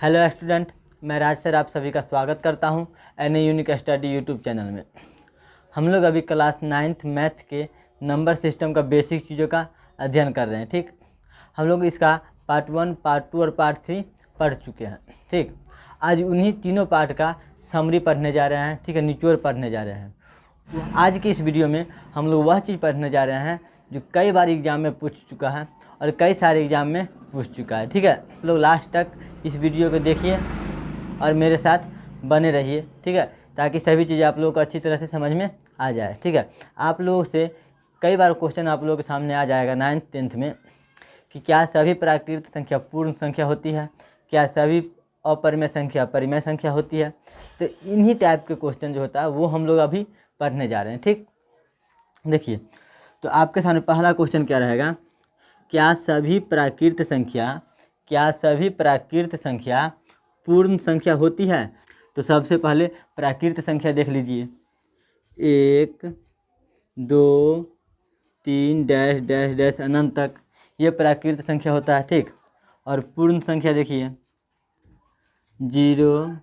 Hello student, मैं राज sir आप सभी का स्वागत करता हूं an unique study YouTube channel में। हम लोग अभी क्लास 9th मैथ के नंबर सिस्टम का बेसिक चीज़ों का अध्ययन कर रहे हैं। ठीक, हम लोग इसका पार्ट 1, पार्ट 2 और पार्ट 3 पढ़ चुके हैं। ठीक, आज उन्हीं तीनों पार्ट का समरी पढ़ने जा रहे हैं। ठीक है, निचोड़ पढ़ने जा रहे हैं। आज की इस वीडियो में हम लोग वह चीज़ पढ़ने जा रहे हैं जो कई बार एग्जाम में पूछ चुका है और कई सारे एग्जाम में पूछ चुका है। ठीक है, लोग लास्ट तक इस वीडियो को देखिए और मेरे साथ बने रहिए। ठीक है, ताकि सभी चीज़ें आप लोगों को अच्छी तरह से समझ में आ जाए। ठीक है, आप लोगों से कई बार क्वेश्चन आप लोगों के सामने आ जाएगा 9th 10th में कि क्या सभी प्राकृत संख्या पूर्ण संख्या होती है, क्या सभी अपरिमेय संख्या परिमेय संख्या होती है। तो इन्हीं टाइप के क्वेश्चन जो होता है वो हम लोग अभी पढ़ने जा रहे हैं। ठीक, देखिए तो आपके सामने पहला क्वेश्चन क्या रहेगा, क्या सभी प्राकृत संख्या पूर्ण संख्या होती है। तो सबसे पहले प्राकृत संख्या देख लीजिए, 1 2 3 डैश डैश डैश अनंत तक ये प्राकृत संख्या होता है। ठीक, और पूर्ण संख्या देखिए 0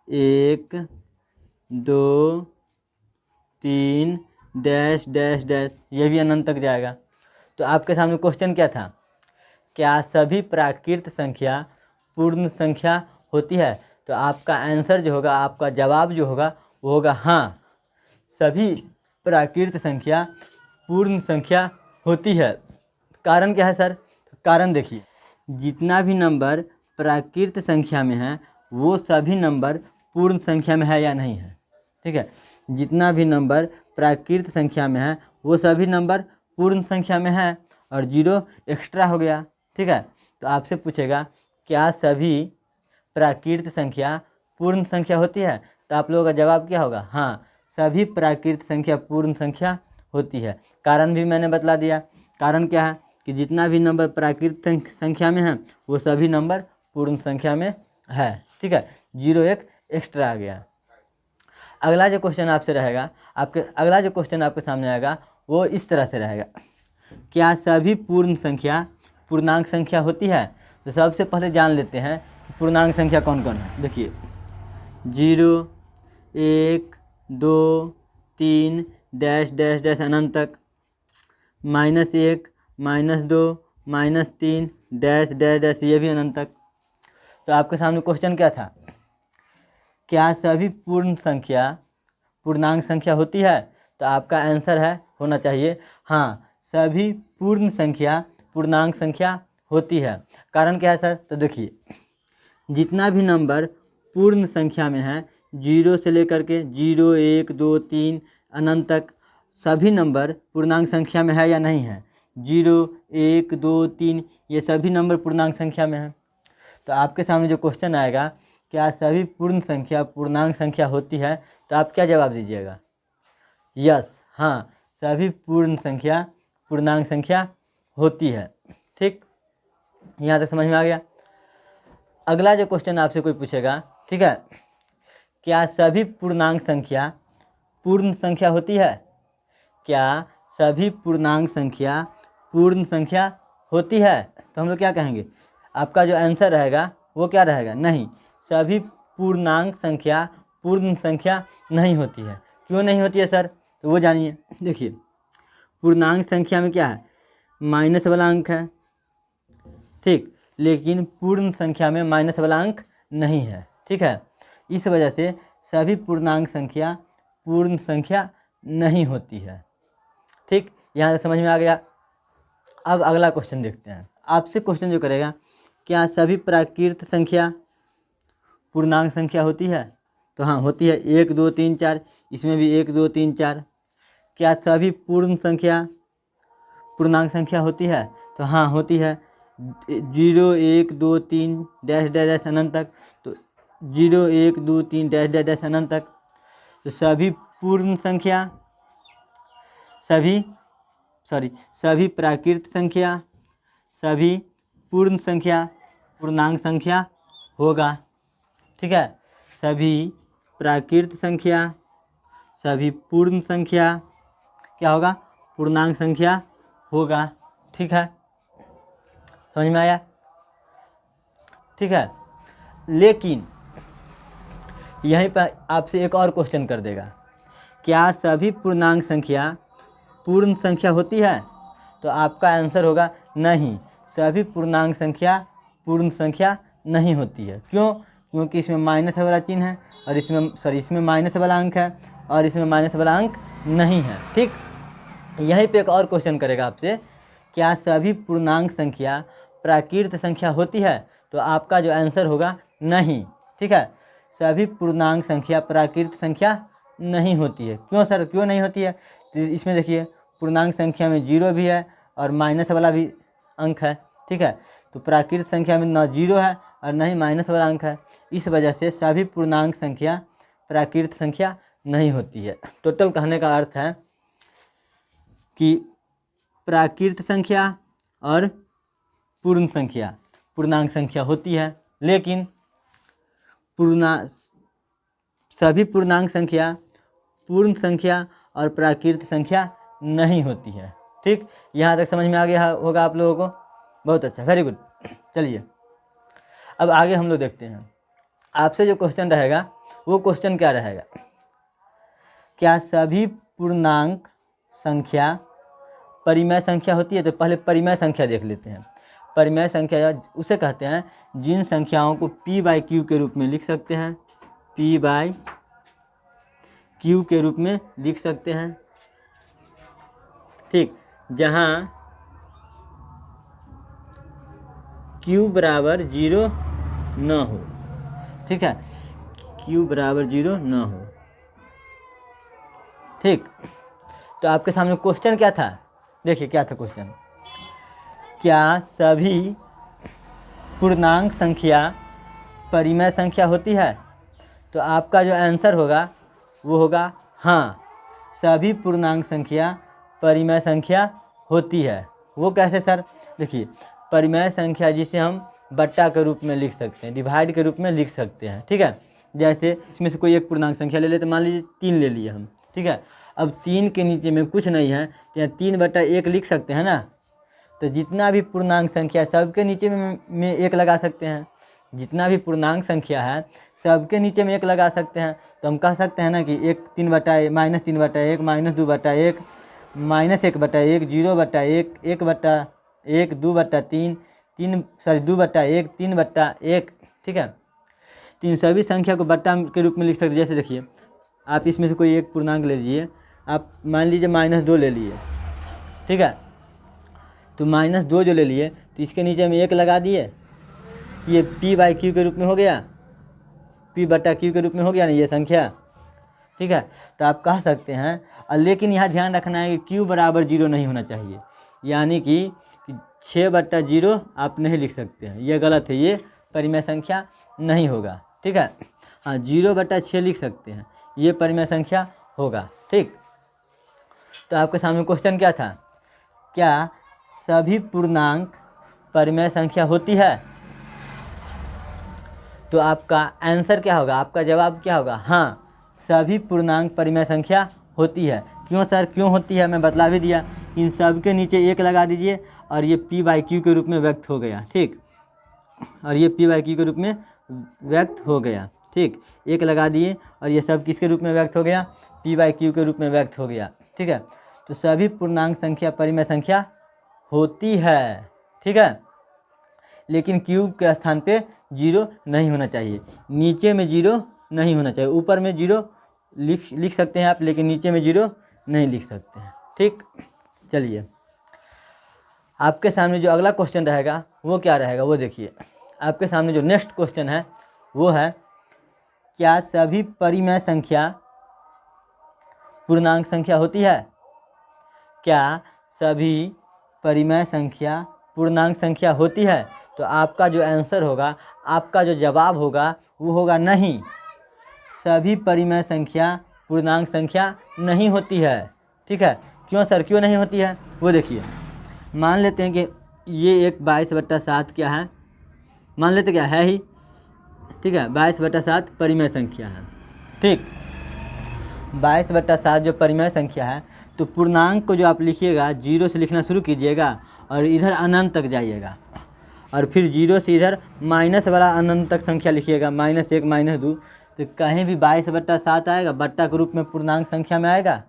1 2 3 डैश डैश डैश ये भी अनंत तक जाएगा। तो आपके सामने क्वेश्चन क्या था, क्या सभी प्राकृत संख्या पूर्ण संख्या होती है। तो आपका आंसर जो होगा, आपका जवाब जो होगा वो होगा हाँ, सभी प्राकृत संख्या पूर्ण संख्या होती है। कारण क्या है सर, कारण देखिए, जितना भी नंबर प्राकृत संख्या में है वो सभी नंबर पूर्ण संख्या में है या नहीं है। ठीक है, जितना भी नंबर प्राकृत संख्या में है वो सभी नंबर पूर्ण संख्या में है और 0 एक्स्ट्रा हो गया। ठीक है, तो आपसे पूछेगा क्या सभी प्राकृत संख्या पूर्ण संख्या होती है। तो आप लोगों का जवाब क्या होगा, हाँ, सभी प्राकृत संख्या पूर्ण संख्या होती है। कारण भी मैंने बतला दिया, कारण क्या है कि जितना भी नंबर प्राकृत संख्या में है वो सभी नंबर पूर्ण संख्या में है। ठीक है, 0 एक एक्स्ट्रा आ गया। अगला जो क्वेश्चन आपसे रहेगा, अगला जो क्वेश्चन आपके सामने आएगा वो इस तरह से रहेगा, क्या सभी पूर्ण संख्या पूर्णांक संख्या होती है। तो सबसे पहले जान लेते हैं कि पूर्णांक संख्या कौन कौन है। देखिए 0 1 2 3 डैश डैश डैश अनंत तक, -1 -2 -3 डैश डैश डैश ये भी अनंत तक। तो आपके सामने क्वेश्चन क्या था, क्या सभी पूर्ण संख्या पूर्णांक संख्या होती है। तो आपका आंसर है, होना चाहिए हाँ, सभी पूर्ण संख्या पूर्णांक संख्या होती है। कारण क्या है सर, तो देखिए जितना भी नंबर पूर्ण संख्या में है 0 से लेकर के 0 1 2 3 अनंत तक सभी नंबर पूर्णांक संख्या में है या नहीं है। 0 1 2 3 ये सभी नंबर पूर्णांक संख्या में है। तो आपके सामने जो क्वेश्चन आएगा, क्या सभी पूर्ण संख्या पूर्णांक संख्या होती है, तो आप क्या जवाब दीजिएगा, यस, हाँ, सभी पूर्ण संख्या पूर्णांक संख्या होती है। ठीक, यहाँ तक समझ में आ गया। अगला जो क्वेश्चन आपसे कोई पूछेगा, ठीक है, क्या सभी पूर्णांक संख्या पूर्ण संख्या होती है। क्या सभी पूर्णांक संख्या पूर्ण संख्या होती है। तो हम लोग क्या कहेंगे, आपका जो आंसर रहेगा वो क्या रहेगा, नहीं, सभी पूर्णांक संख्या पूर्ण संख्या नहीं होती है। क्यों नहीं होती है सर, तो वो जानिए। देखिए पूर्णांक संख्या में क्या है, माइनस वाला अंक है। ठीक, लेकिन पूर्ण संख्या में माइनस वाला अंक नहीं है। ठीक है, इस वजह से सभी पूर्णांक संख्या पूर्ण संख्या नहीं होती है। ठीक, यहाँ से समझ में आ गया। अब अगला क्वेश्चन देखते हैं। आपसे क्वेश्चन जो करेगा, क्या सभी प्राकृत संख्या पूर्णांक संख्या होती है। तो हाँ, होती है, 1 2 3 4, इसमें भी 1 2 3 4। क्या सभी पूर्ण संख्या पूर्णांक संख्या होती है। तो हाँ, होती है, 0 1 2 3 डैश डैश डैश अनंत तक। तो 0 1 2 3 डैश डैश डैश अनंत तक। तो सभी पूर्ण संख्या सभी प्राकृत संख्या सभी पूर्ण संख्या पूर्णांक संख्या होगा। ठीक है, सभी प्राकृत संख्या सभी पूर्ण संख्या क्या होगा, पूर्णांक संख्या होगा। ठीक है, समझ में आया। ठीक है, लेकिन यहीं पर आपसे एक और क्वेश्चन कर देगा, क्या सभी पूर्णांक संख्या पूर्ण संख्या होती है? तो आपका आंसर होगा नहीं, सभी पूर्णांक संख्या पूर्ण संख्या नहीं होती है। क्यों? क्योंकि इसमें माइनस वाला चिन्ह है और इसमें माइनस वाला अंक है और इसमें माइनस वाला अंक नहीं है। ठीक, यहीं पे एक और क्वेश्चन करेगा आपसे, क्या सभी पूर्णांक संख्या प्राकृत संख्या होती है? तो आपका जो आंसर होगा नहीं। ठीक है, सभी पूर्णांक संख्या प्राकृत संख्या नहीं होती है। क्यों सर, क्यों नहीं होती है? तो इसमें देखिए पूर्णांक संख्या में जीरो भी है और माइनस वाला भी अंक है। ठीक है, तो प्राकृत संख्या में ना जीरो है और ना ही माइनस वाला अंक है, इस वजह से सभी पूर्णांक संख्या प्राकृत संख्या नहीं होती है। टोटल कहने का अर्थ है कि प्राकृत संख्या और पूर्ण संख्या पूर्णांक संख्या होती है, लेकिन सभी पूर्णांक संख्या पूर्ण संख्या और प्राकृत संख्या नहीं होती है। ठीक, यहाँ तक समझ में आ गया होगा आप लोगों को? बहुत अच्छा, वेरी गुड। चलिए अब आगे हम लोग देखते हैं, आपसे जो क्वेश्चन रहेगा वो क्वेश्चन क्या रहेगा, क्या सभी पूर्णांक संख्या परिमेय संख्या होती है? तो पहले परिमेय संख्या देख लेते हैं। परिमेय संख्या उसे कहते हैं जिन संख्याओं को p/q के रूप में लिख सकते हैं, p/q के रूप में लिख सकते हैं। ठीक, जहाँ q बराबर 0 न हो। ठीक है, q बराबर 0 न हो। ठीक, तो आपके सामने क्वेश्चन क्या था? देखिए क्या था क्वेश्चन, क्या सभी पूर्णांक संख्या परिमेय संख्या होती है? तो आपका जो आंसर होगा वो होगा हाँ, सभी पूर्णांक संख्या परिमेय संख्या होती है। वो कैसे सर? देखिए परिमेय संख्या जिसे हम बट्टा के रूप में लिख सकते हैं, डिवाइड के रूप में लिख सकते हैं। ठीक है, जैसे इसमें से कोई एक पूर्णांक संख्या ले लेते, मान लीजिए 3 ले लिए हम। ठीक है, अब 3 के नीचे में कुछ नहीं है तो यहाँ 3/1 लिख सकते हैं ना। तो जितना भी पूर्णांक संख्या है सबके नीचे में 1 लगा सकते हैं। जितना भी पूर्णांक संख्या है सबके नीचे में 1 लगा सकते हैं। तो हम कह सकते हैं ना कि 3/1 -3/1 -2/1 -1/1 0/1 1/1 2/3 2/1 3/1। ठीक है, तो इन सभी संख्या को बट्टा के रूप में लिख सकते हैं। जैसे देखिए आप इसमें से कोई एक पूर्णांक ले लीजिए, आप मान लीजिए -2 ले लिए। ठीक है, तो -2 जो ले लिए तो इसके नीचे में 1 लगा दिए, ये p/q के रूप में हो गया, p/q के रूप में हो गया ना ये संख्या। ठीक है, तो आप कह सकते हैं, लेकिन यहाँ ध्यान रखना है कि q बराबर 0 नहीं होना चाहिए, यानी कि 6/0 आप नहीं लिख सकते हैं, ये गलत है, ये परिमेय संख्या नहीं होगा। ठीक है, हाँ 0/6 लिख सकते हैं, ये परिमेय संख्या होगा। ठीक, तो आपके सामने क्वेश्चन क्या था, क्या सभी पूर्णांक परिमेय संख्या होती है? तो आपका आंसर क्या होगा, आपका जवाब क्या होगा? हाँ, सभी पूर्णांक परिमेय संख्या होती है। क्यों सर, क्यों होती है? मैं बतला भी दिया, इन सब के नीचे 1 लगा दीजिए और ये p/q के रूप में व्यक्त हो गया। ठीक, और ये p/q के रूप में व्यक्त हो गया। ठीक, 1 लगा दिए और ये सब किसके रूप में व्यक्त हो गया? p/q के रूप में व्यक्त हो गया। ठीक है, तो सभी पूर्णांक संख्या परिमेय संख्या होती है। ठीक है, लेकिन q के स्थान पे 0 नहीं होना चाहिए, नीचे में 0 नहीं होना चाहिए। ऊपर में 0 लिख सकते हैं आप, लेकिन नीचे में 0 नहीं लिख सकते हैं। ठीक, चलिए आपके सामने जो अगला क्वेश्चन रहेगा वो क्या रहेगा, वो देखिए। आपके सामने जो नेक्स्ट क्वेश्चन है वो है, क्या सभी परिमेय संख्या पूर्णांक संख्या होती है? क्या सभी परिमेय संख्या पूर्णांक संख्या होती है? तो आपका जो आंसर होगा, आपका जो जवाब होगा वो होगा नहीं, सभी परिमेय संख्या पूर्णांक संख्या नहीं होती है। ठीक है, क्यों सर, क्यों नहीं होती है? वो देखिए, मान लेते हैं कि ये एक 22/7 क्या है, मान लेते क्या है ही। ठीक है, 22/7 परिमेय संख्या है। ठीक, 22/7 जो परिमेय संख्या है, तो पूर्णांक को जो आप लिखिएगा 0 से लिखना शुरू कीजिएगा और इधर अनंत तक जाइएगा। और फिर जीरो से इधर माइनस वाला अनंत तक संख्या लिखिएगा, -1 -2, तो कहीं भी 22/7 आएगा, बट्टा के रूप में पूर्णांक संख्या में आएगा?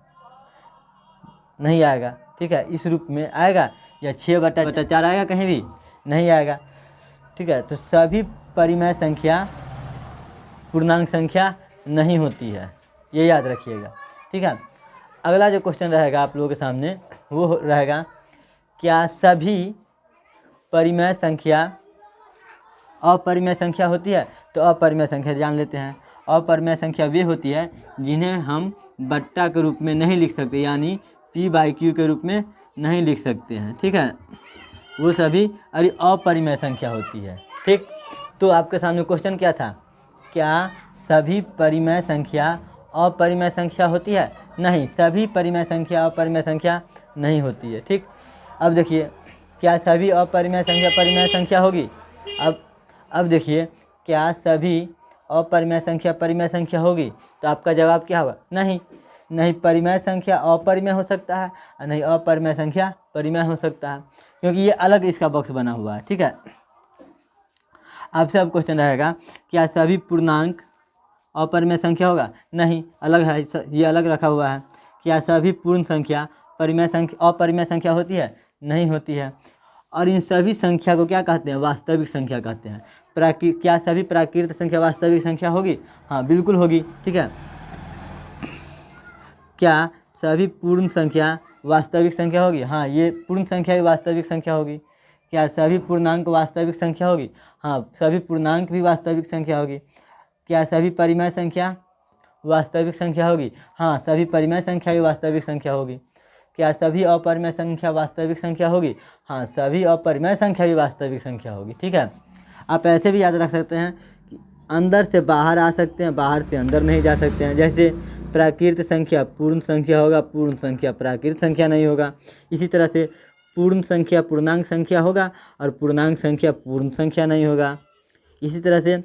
नहीं आएगा। ठीक है, इस रूप में आएगा, या 6/4 आएगा? कहीं भी नहीं आएगा। ठीक है, तो सभी परिमेय संख्या पूर्णांक संख्या नहीं होती है, ये याद रखिएगा। ठीक है, अगला जो क्वेश्चन रहेगा आप लोगों के सामने वो रहेगा, क्या सभी परिमेय संख्या अपरिमेय संख्या होती है? तो अपरिमेय संख्या जान लेते हैं। अपरिमेय संख्या वे होती है जिन्हें हम बट्टा के रूप में नहीं लिख सकते, यानी p/q के रूप में नहीं लिख सकते हैं। ठीक है, वो सभी अपरिमेय संख्या होती है। ठीक, तो आपके सामने क्वेश्चन क्या था, क्या सभी परिमेय संख्या अपरिमेय संख्या होती है? नहीं, सभी परिमेय संख्या अपरिमेय संख्या नहीं होती है। ठीक, अब देखिए, क्या सभी अपरिमेय संख्या परिमेय संख्या होगी? अब देखिए, क्या सभी अपरिमेय संख्या परिमेय संख्या होगी? तो आपका जवाब क्या होगा? नहीं, नहीं परिमेय संख्या अपरिमेय हो सकता है और नहीं अपरिमेय संख्या परिमेय हो सकता है, क्योंकि ये अलग इसका बॉक्स बना हुआ है। ठीक है, आपसे अब क्वेश्चन रहेगा, क्या सभी पूर्णांक अपरिमेय संख्या होगा? नहीं, अलग है, ये अलग रखा हुआ है। क्या सभी पूर्ण संख्या परिमेय संख्या अपरिमेय संख्या होती है? नहीं होती है। और इन सभी संख्या को क्या कहते हैं? वास्तविक संख्या कहते हैं। क्या सभी प्राकृत संख्या वास्तविक संख्या होगी? हाँ, बिल्कुल होगी। ठीक है, क्या सभी पूर्ण संख्या वास्तविक संख्या होगी? हाँ, ये पूर्ण संख्या भी वास्तविक संख्या होगी। क्या सभी पूर्णांक वास्तविक संख्या होगी? हाँ, सभी पूर्णांक भी वास्तविक संख्या होगी। क्या सभी परिमेय संख्या वास्तविक संख्या होगी? हाँ, सभी परिमेय संख्या भी वास्तविक संख्या होगी। क्या सभी अपरिमेय संख्या वास्तविक संख्या होगी? हाँ, सभी अपरिमेय संख्या भी वास्तविक संख्या होगी। ठीक है, आप ऐसे भी याद रख सकते हैं कि अंदर से बाहर आ सकते हैं, बाहर से अंदर नहीं जा सकते हैं। जैसे प्राकृत संख्या पूर्ण संख्या होगा, पूर्ण संख्या प्राकृत संख्या नहीं होगा। इसी तरह से पूर्ण संख्या पूर्णांक संख्या होगा और पूर्णांक संख्या पूर्ण संख्या नहीं होगा। इसी तरह से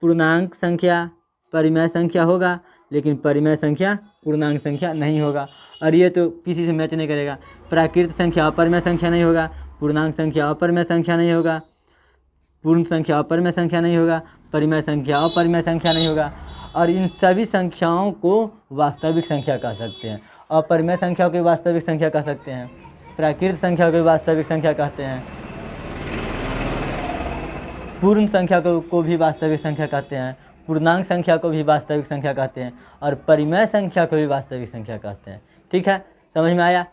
पूर्णांक संख्या परिमेय संख्या होगा, लेकिन परिमेय संख्या पूर्णांक संख्या नहीं होगा। और ये तो किसी से मैच नहीं करेगा। प्राकृत संख्या अपरिमेय संख्या नहीं होगा, पूर्णांक संख्या अपरिमेय संख्या नहीं होगा, पूर्ण संख्या अपरिमेय संख्या नहीं होगा, परिमेय संख्या अपरिमेय संख्या नहीं होगा। और इन सभी संख्याओं को वास्तविक संख्या कह सकते हैं। अपरिमेय संख्या को वास्तविक संख्या कह सकते हैं, प्राकृत संख्या को वास्तविक संख्या कहते हैं, पूर्ण संख्या को भी वास्तविक संख्या कहते हैं, पूर्णांक संख्या को भी वास्तविक संख्या कहते हैं, और परिमेय संख्या को भी वास्तविक संख्या कहते हैं। ठीक है, समझ में आया?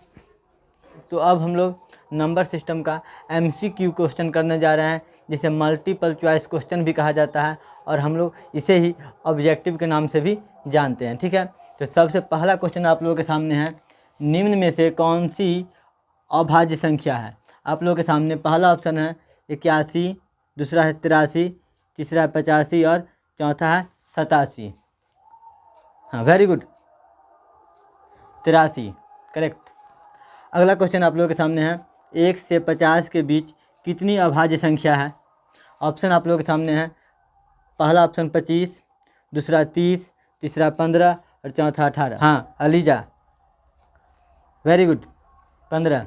तो अब हम लोग नंबर सिस्टम का MCQ क्वेश्चन करने जा रहे हैं, जिसे मल्टीपल चॉइस क्वेश्चन भी कहा जाता है, और हम लोग इसे ही ऑब्जेक्टिव के नाम से भी जानते हैं। ठीक है, तो सबसे पहला क्वेश्चन आप लोगों के सामने है, निम्न में से कौन सी अभाज्य संख्या है? आप लोगों के सामने पहला ऑप्शन है 81, दूसरा है 83, तीसरा है 85 और चौथा है 87। हाँ, वेरी गुड, 83 करेक्ट। अगला क्वेश्चन आप लोगों के सामने है, 1 से 50 के बीच कितनी अभाज्य संख्या है? ऑप्शन आप लोगों के सामने है, पहला ऑप्शन 25, दूसरा 30, तीसरा 15 और चौथा 18। हाँ, अलीजा वेरी गुड, 15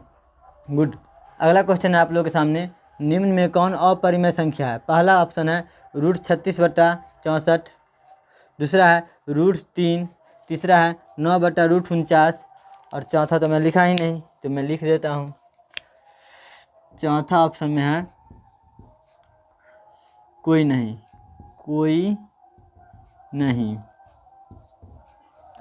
गुड। अगला क्वेश्चन है आप लोगों के सामने, निम्न में कौन अपरिमेय संख्या है? पहला ऑप्शन है √36/64, दूसरा है √3, तीसरा है 9/√49 और चौथा तो मैं लिखा ही नहीं, तो मैं लिख देता हूँ। चौथा ऑप्शन में है कोई नहीं, कोई नहीं।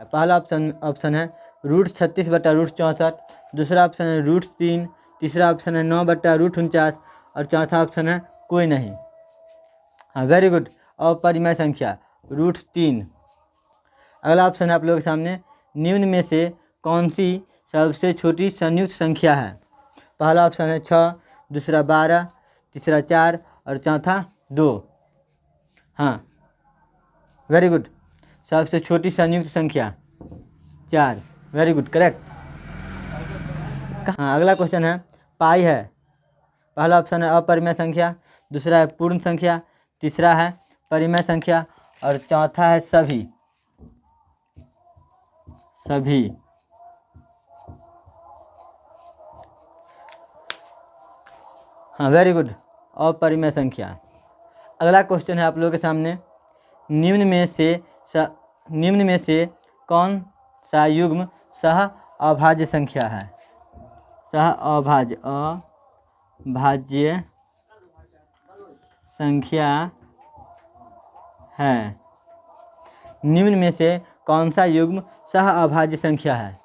पहला ऑप्शन है √36/64, दूसरा ऑप्शन है √3, तीसरा ऑप्शन है 9/√49 और चौथा ऑप्शन है कोई नहीं। हाँ, वेरी गुड, अपरिमेय संख्या √3। अगला ऑप्शन है आप लोगों के सामने, निम्न में से कौन सी सबसे छोटी संयुक्त संख्या है? पहला ऑप्शन है 6, दूसरा 12, तीसरा 4 और चौथा 2। हाँ, वेरी गुड, सबसे छोटी संयुक्त संख्या 4, वेरी गुड करेक्ट। हाँ, अगला क्वेश्चन है, पाई है। पहला ऑप्शन है अपरिमेय संख्या, दूसरा है पूर्ण संख्या, तीसरा है परिमेय संख्या और चौथा है सभी। हाँ, वेरी गुड, अपरिमेय संख्या। अगला क्वेश्चन है आप लोगों के सामने, निम्न में से कौन सा युग्म सह अभाज्य संख्या है? सह अभाज्य संख्या है। निम्न में से कौन सा युग्म सह अभाज्य संख्या है?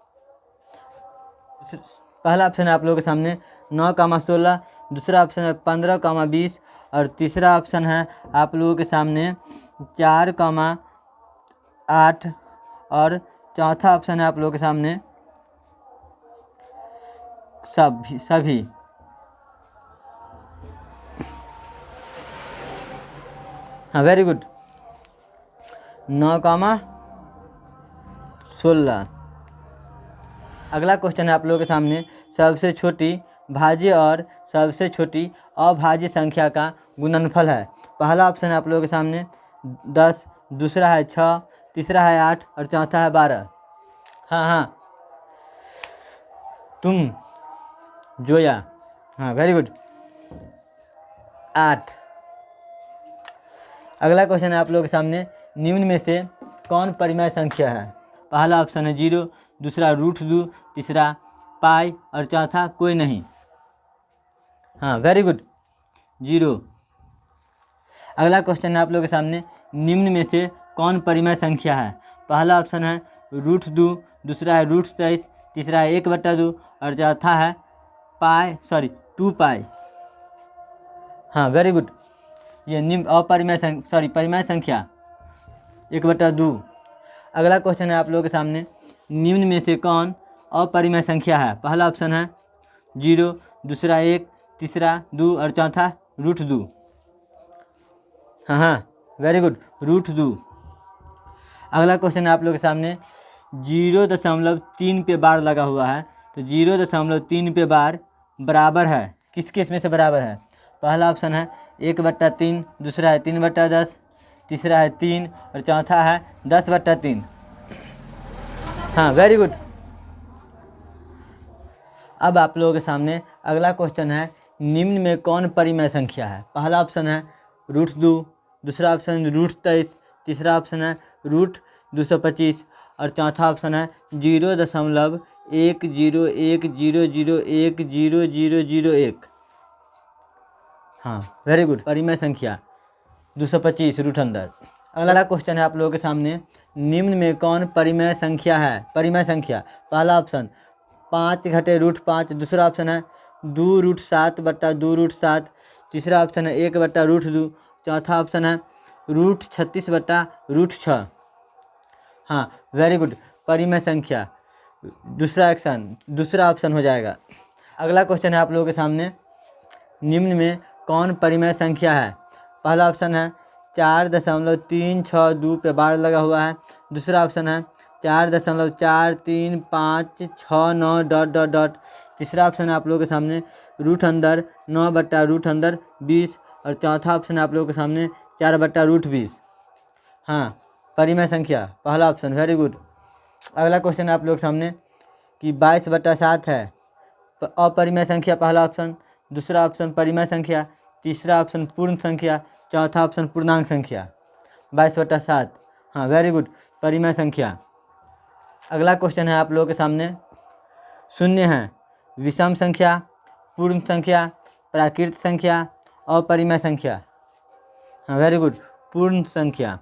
पहला ऑप्शन है आप लोगों के सामने 9, 16, दूसरा ऑप्शन है 15, 20 और तीसरा ऑप्शन है आप लोगों के सामने 4, 8 और चौथा ऑप्शन है आप लोगों के सामने सभी। हाँ, वेरी गुड, 9, 16। अगला क्वेश्चन है आप लोगों के सामने, सबसे छोटी भाज्य और सबसे छोटी अभाज्य संख्या का गुणनफल है। पहला ऑप्शन है आप लोगों के सामने 10, दूसरा है 6, तीसरा है 8 और चौथा है 12। हाँ, तुम जोया, हाँ वेरी गुड, 8। अगला क्वेश्चन है आप लोगों के सामने, निम्न में से कौन परिमेय संख्या है? पहला ऑप्शन है 0, दूसरा √2, तीसरा पाई और चौथा कोई नहीं। हाँ, वेरी गुड, 0। अगला क्वेश्चन है आप लोगों के सामने, निम्न में से कौन परिमेय संख्या है? पहला ऑप्शन है √2, दूसरा है √23, तीसरा है 1/2 और चौथा है 2 पाई। हाँ, वेरी गुड, ये परिमेय संख्या 1/2। अगला क्वेश्चन है आप लोगों के सामने, निम्न में से कौन अपरिमेय संख्या है? पहला ऑप्शन है 0, दूसरा 1, तीसरा 2 और चौथा √2। हाँ, वेरी गुड, √2। अगला क्वेश्चन है आप लोगों के सामने, 0.3 पे बार लगा हुआ है, तो 0.3 पे बार बराबर है किसके इसमें से बराबर है? पहला ऑप्शन है 1/3, दूसरा है 3/10, तीसरा है 3 और चौथा है 10/3। हाँ, वेरी गुड। अब आप लोगों के सामने अगला क्वेश्चन है, निम्न में कौन परिमेय संख्या है? पहला ऑप्शन है √2, दूसरा ऑप्शन √23, तीसरा ऑप्शन है √225 और चौथा ऑप्शन है 0.1010100001। हाँ, वेरी गुड, परिमेय संख्या 225 रूट अंदर। अगला क्वेश्चन है आप लोगों के सामने, निम्न में कौन परिमेय संख्या है? परिमेय संख्या, पहला ऑप्शन 5 घटे √5, दूसरा ऑप्शन है 2√7/2√7, तीसरा ऑप्शन है 1/√2, चौथा ऑप्शन है √36/√6। हाँ, वेरी गुड, परिमेय संख्या दूसरा ऑप्शन हो जाएगा। अगला क्वेश्चन है आप लोगों के सामने, निम्न में कौन परिमेय संख्या है? पहला ऑप्शन है 4.362 पे बार लगा हुआ है, दूसरा ऑप्शन है 4.435669 ... तीसरा ऑप्शन है आप लोगों के सामने रूट अंदर 9/√20 और चौथा ऑप्शन है आप लोगों के सामने 4/√20। हाँ, परिमेय संख्या पहला ऑप्शन, वेरी गुड। अगला क्वेश्चन है आप लोगों के सामने कि 22/7 है अपरिमेय संख्या, पहला ऑप्शन, दूसरा ऑप्शन परिमेय संख्या, तीसरा ऑप्शन पूर्ण संख्या, चौथा ऑप्शन पूर्णांक संख्या। 22/7, हाँ वेरी गुड, परिमेय संख्या। अगला क्वेश्चन है आप लोगों के सामने, शून्य है, विषम संख्या, पूर्ण संख्या, प्राकृत संख्या, अपरिमेय संख्या। हाँ वेरी गुड, पूर्ण संख्या।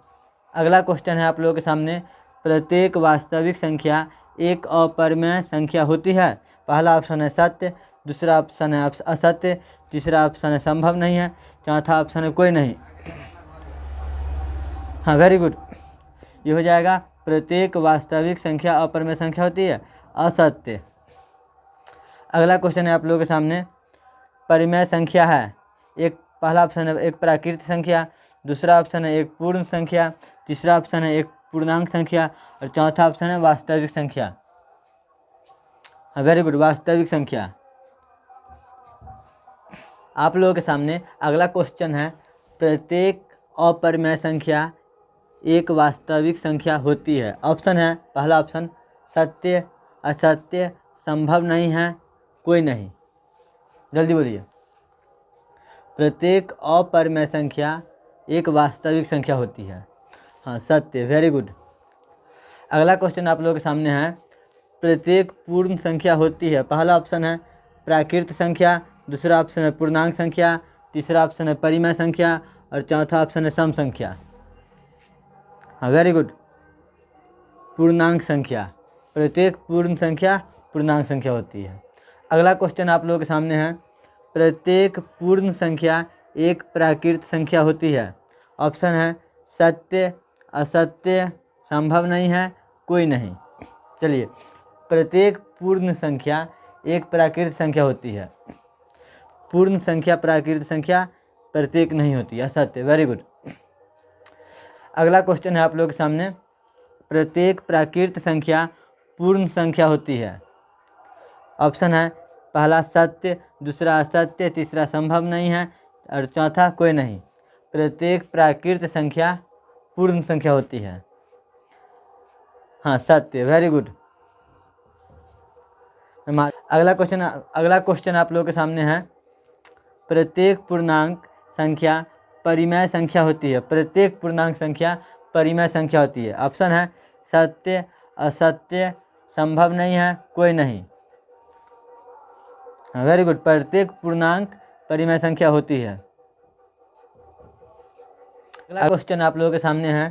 अगला क्वेश्चन है आप लोगों के सामने, प्रत्येक वास्तविक संख्या एक अपरिमेय संख्या होती है। पहला ऑप्शन है सत्य, दूसरा ऑप्शन है असत्य, तीसरा ऑप्शन है संभव नहीं है, चौथा ऑप्शन है कोई नहीं। हाँ वेरी गुड, ये हो जाएगा प्रत्येक वास्तविक संख्या अपरिमेय संख्या होती है, असत्य। अगला क्वेश्चन है आप लोगों के सामने, परिमेय संख्या है एक, पहला ऑप्शन है एक प्राकृत संख्या, दूसरा ऑप्शन है एक पूर्ण संख्या, तीसरा ऑप्शन है एक पूर्णांक संख्या और चौथा ऑप्शन है वास्तविक संख्या। वेरी गुड, वास्तविक संख्या। आप लोगों के सामने अगला क्वेश्चन है, प्रत्येक अपरिमेय संख्या एक वास्तविक संख्या होती है। ऑप्शन है, पहला ऑप्शन सत्य, असत्य, संभव नहीं है, कोई नहीं। जल्दी बोलिए। प्रत्येक अपरिमेय संख्या एक वास्तविक संख्या होती है। हाँ, सत्य, वेरी गुड। अगला क्वेश्चन आप लोगों के सामने है, प्रत्येक पूर्ण संख्या होती है। पहला ऑप्शन है प्राकृत संख्या, दूसरा ऑप्शन है पूर्णांक संख्या, तीसरा ऑप्शन है परिमेय संख्या और चौथा ऑप्शन है सम संख्या। हाँ, वेरी गुड, पूर्णांक संख्या। प्रत्येक पूर्ण संख्या पूर्णांक संख्या होती है। अगला क्वेश्चन आप लोगों के सामने है, प्रत्येक पूर्ण संख्या एक प्राकृत संख्या होती है। ऑप्शन है सत्य, असत्य, संभव नहीं है, कोई नहीं। चलिए, प्रत्येक पूर्ण संख्या एक प्राकृत संख्या होती है। पूर्ण संख्या प्राकृत संख्या प्रत्येक नहीं होती, असत्य, वेरी गुड। अगला क्वेश्चन है आप लोगों के सामने, प्रत्येक प्राकृत संख्या पूर्ण संख्या होती है। ऑप्शन है पहला सत्य, दूसरा असत्य, तीसरा संभव नहीं है और चौथा कोई नहीं। प्रत्येक प्राकृत संख्या पूर्ण संख्या होती है। हाँ, सत्य, वेरी गुड। अगला क्वेश्चन आप लोगों के सामने है, प्रत्येक पूर्णांक संख्या परिमेय संख्या होती है। प्रत्येक पूर्णांक संख्या परिमेय संख्या होती है। ऑप्शन है सत्य, असत्य, संभव नहीं है, कोई नहीं। वेरी गुड, प्रत्येक पूर्णांक परिमेय संख्या होती है। अगला क्वेश्चन आप लोगों के सामने है,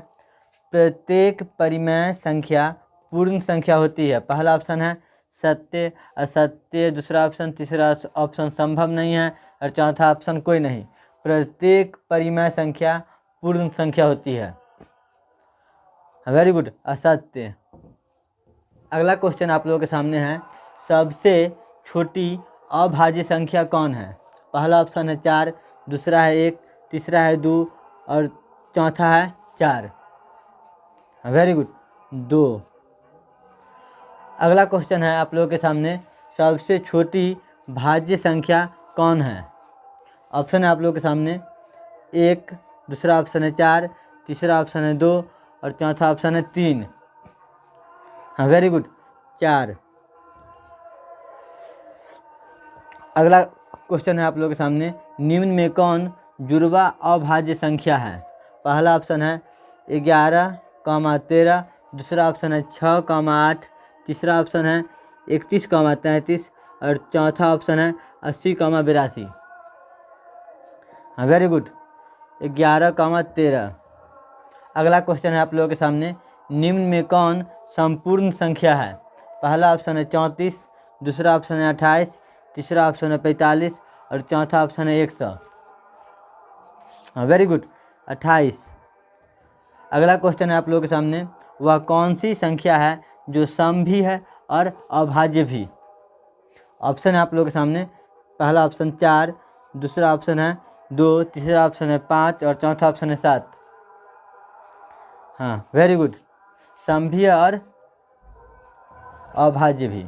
प्रत्येक परिमेय संख्या पूर्ण संख्या होती है। पहला ऑप्शन है सत्य, असत्य, दूसरा ऑप्शन, तीसरा ऑप्शन संभव नहीं है और चौथा ऑप्शन कोई नहीं। प्रत्येक परिमेय संख्या पूर्ण संख्या होती है। वेरी गुड, असत्य। अगला क्वेश्चन आप लोगों के सामने है, सबसे छोटी अभाज्य संख्या कौन है। पहला ऑप्शन है 4, दूसरा है 1, तीसरा है 2 और चौथा है 4। Very good, 2। अगला क्वेश्चन है आप लोगों के सामने, सबसे छोटी भाज्य संख्या कौन है। ऑप्शन है आप लोगों के सामने 1, दूसरा ऑप्शन है 4, तीसरा ऑप्शन है 2 और चौथा ऑप्शन है 3। हाँ, वेरी गुड, 4। अगला क्वेश्चन है आप लोगों के सामने, निम्न में कौन जुड़वा अभाज्य संख्या है। पहला ऑप्शन है 11,13, दूसरा ऑप्शन है 6,8, तीसरा ऑप्शन है 31,33 और चौथा ऑप्शन है 80,82। हाँ, वेरी गुड, 11,13। अगला क्वेश्चन है आप लोगों के सामने, निम्न में कौन संपूर्ण संख्या है। पहला ऑप्शन है 34, दूसरा ऑप्शन है 28, तीसरा ऑप्शन है 45 और चौथा ऑप्शन है 100। हाँ, वेरी गुड, 28। अगला क्वेश्चन है आप लोगों के सामने, वह कौन सी संख्या है जो सम भी है और अभाज्य भी। ऑप्शन है आप लोगों के सामने, पहला ऑप्शन 4, दूसरा ऑप्शन है 2, तीसरा ऑप्शन है 5 और चौथा ऑप्शन है 7। हाँ, वेरी गुड, सम भी और अभाज्य भी।